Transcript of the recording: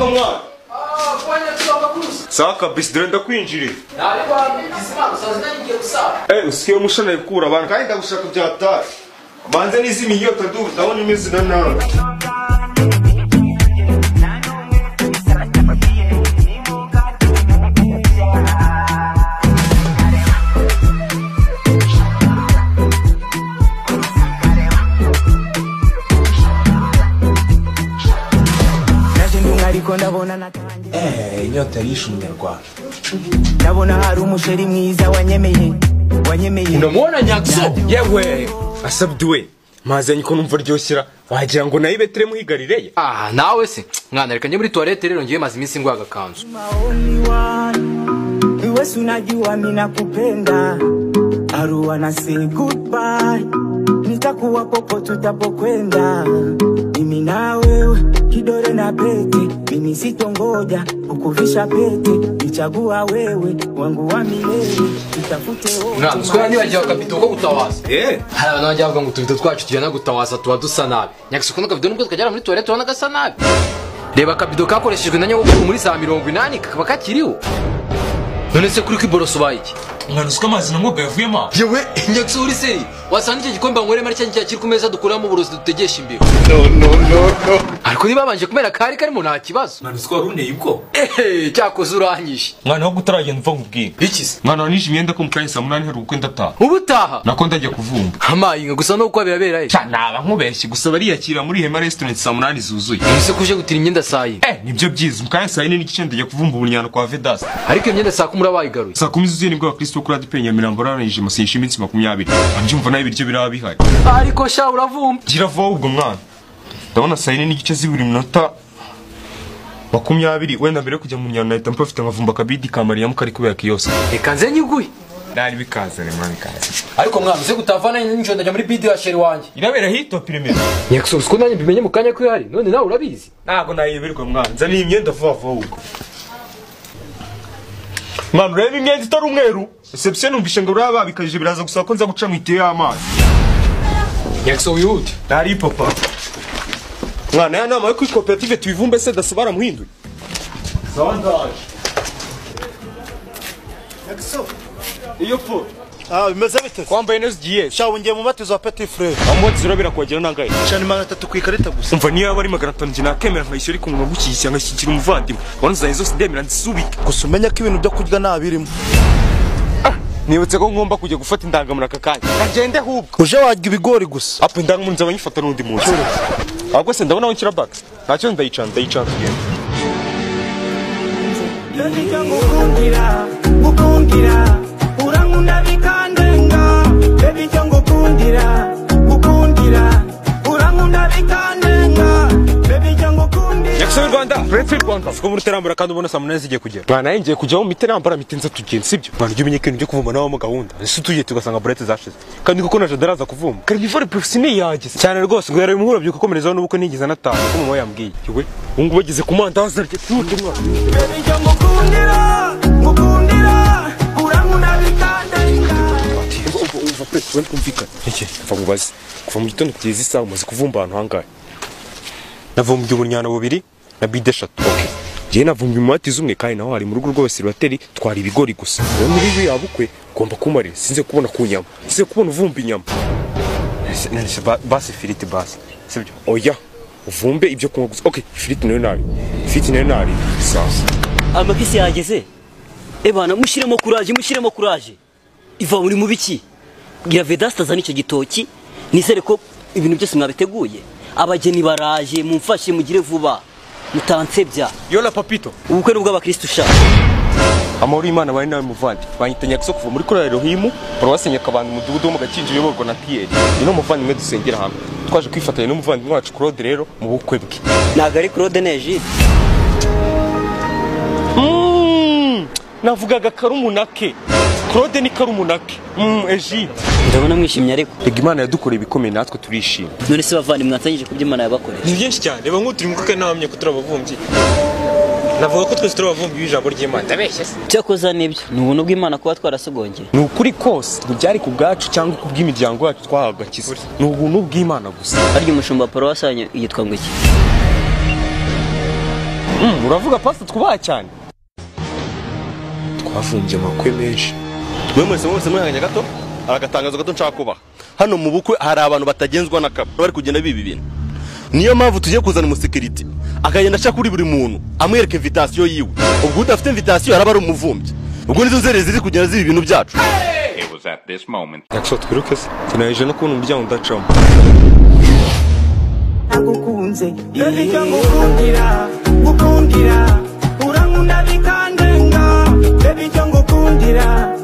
Salama mwana. Sawa kabisa dore ndakwinjirira. Usikiye umushana ikura abantu kandi ndagushaka byatari. Banze n'izimi inyota ndabona imeze nawe. Inyota yishe umunyarwanda. Ndabona hari umusheri mwiza wanyemeye. Unamwona Nyakso? Yewe asabduwe. Mazanye ko numva ryoshyira wagira ngo nayibe tere muhigarireye. Nawe se mwana reka njye muri toilette rero ngiye maze iminsi ngwaga kanzu. Wewe unajua mimi nakupenda. I wanna say goodbye. Nitakuwa popote tutapokwenda. Mimi na wewe kidole na pete. Mimi sitongoja ukuvisha pete. Nichagua wewe wangu wa milele. Tutafute wote. Mwana siko nibagiye akabito ko gutawaza. Hari abantu bajya bavuga ngo tubito twacu tujyana gutawaza tuba dusa nabi. Nyakisuko n'akabido nubwo tukajyana muri toilette ubona gasa nabi. Reba akabido kakoreshejwe na nyogokuru muri za 80 kakaba kakiriho. None se kuri kwiboroso bayiki? Mwana usuka amazi ngo yavuyemo. Yewe Nyakso uri seri. Wasanga iki gikombe ngore mari cyane kiri ku meza dukuramo uburozi dutegesha imbeho. No. Ariko niba banje kumera kari mu nta kibazo. Mwana usuka waruneye ubwo. Cyakoze uranyishe. Mwana wo gutaragenda mva nkubwira. Ikisi? Mwana wanije imyenda ko mukanye saa 8 hari ukwe ndataha. Ubutaha. Nako ndajya kuvumba. Amayi gusa no kwa birabera. Naba nkubeshye gusa bariyakira muri Hema Restaurant saa 8 zuzuye. Ese kuje gutira imyenda saa 4. Nibyo byiza mukanye saa 4 n'igice ndajya kuvumba ubunyano kwa Vedas. Ariko imyenda saa 10 urabayigaruye. Saa 10 zuzuye nibwo Kristo kuri adipenya Mirambo ranije masisha iminsi 20. Anjumva nayo ibiryo biraba bihari. Ariko sha uravumba. Gira vuba ubwo mwana. Ndabona saa 4 n'igice ziburi minota 20 wenda mbere kujya mu nyana nahita mpafite nkavumba kabidi ka Mariam kari kubera kiyose. Reka nze nyiguye. Nari bikaza ne mwana kaza. Ariko mwana uze gutavana n'injo ndajya muri bidi ya sheri wanje. Irabera hito pyramid. Nyakso usko nanjye bimenye mu kanya ko yari. None nawe urabizi. Ntago nayiberwa mwana. Nzani imyenda vuba vuba ubwo. Mwana reba imyenda itari umweru. Reception numvishe ngo uraba bikajije biraza gusaba ko nza guca mu itiyo y'amazi. Nyakso wihute. Nari papa. Mwana ya nama yo kuri koperative tubivumbe se dasubara muhinduye. Zandaje. Nyakso. Iyo po. Bimeze bite? Kwambaye neza giye. Shawo ngiye mu batizo wa Petit Frère. Amotsi zirabira kwagera nangaye. Cyane 300 ku ikarita gusa. Umva niyo abari 500 nje nakemera nkayishyura ariko ngo gukishyira ngashyikira umuvandimwe. Wanzaye zose ndemera ndisubike. Gusa umenya ko ibintu byo kurya nabirimo. Nibutse ko ngomba kujya gufata indangamura akakanya. Kagende hubwo. Uje warya ibigori gusa. Apo indangamura nzaba nyifata n'undi munsi. Ahubwo se ndabona winkira box. Ntacyo ndayicana tugenda. Gukundira urankunda bikandenga baby cyo ngukundira urankunda bikandenga baby cyo ngukundira Nyakso Rwanda Free Rwanda siko muri terambara kandi ubona saa 8 zigiye kugera mwana ngiye kujya mu miterambara mitinza tugenda sibyo mwana ujye umenye ibyo kuvuma nawe mu gahunda ese tugiye tugasanga burete zashize kandi kuko naje daraza kuvuma carnivore professionnel yagize cyane rwose ngo yari umuhuro byuko komerezaho n'ubukwe nigize natanu ko mama yambwiye yewe ngo bageze ku mandazi arye tute mwana baby cyo ngukundira urankunda bikandenga umva pre wenda kumvikana iki mva mubaze kuva mu gitondo kugeza isaha umaze kuvumba ahantu hangahe navumbye ubunyana bubiri na bide 3 okay je navumbye umwati zumwe kandi naho hari mu rugo rwose rwateri twari ibigori gusa rero muri ibi yabukwe gomba kumarira sinze kubona kunyama sinze kubona uvumba inyama nese basi firiti basi sibyo oya uvumbe ibyo kunywa gusa okay firiti nayo nari sasa amapisi yageze ebana mushiremo courage iva muri mubiki gira Vedas tazana icyo gitoki nisere ko ibintu byose mwabiteguye abageni baraje mumfashe mugire vuba mutansebya yola papito ubukwe nubwo abakristo sha amahoro y'Imana bari nawe muvandi banyitanya Nyakso kuva muri korali Rohimu barwasenya kabanda umudugudu wo mu gakinjiro yoborwa na Pierre ino muvandimwe dusengera hamwe twaje kwifatanya n'umuvandimwe wacu Claude rero mu bukwe bwe nagari Claude Neji navugaga karumunake Claude ni karumunake Egide ndabona mwishimye ariko rega Imana yadukoreye ibikomeye natwe turishima none se bavandi mwatangije kubyo Imana yabakoreye ni byinshi cyane reba nk'uturi mu kuko namye ko turabavumbyi navuga ko twese turabavumbi b'ijambo ry'Imana ndabeshye se cyakoza nibyo ni ubuntu bw'Imana kuba twarasogongeye ni ukuri kose ntibyari ku bwacu cyangwa ku bw'imiryango yacu twahaga kiza ni ubuntu bw'Imana gusa harya umushumba Paul wasanye yitwa ngo iki uravuga pastor twubaha cyane twafungiye amakwe menshi mwe mwese mwihanganye gato aragatangazo gato nshaka kubaha hano mu bukwe hari abantu batagenzwa na kaba bari kugenda biba ibintu niyo mpamvu tugiye kuzana umusekiriti akagenda ashaka kuri buri muntu amwereka invitation yiwe ubwo udafite invitation araba ari umuvumbyi ubwo nizo nzerezi ziri kugenda ziba ibintu byacu At this moment. Yakso twiruke se tinaje no kubona umuryango ndacamo nagukunze baby cyo gukundira urankunda bikandenga baby cyo gukundira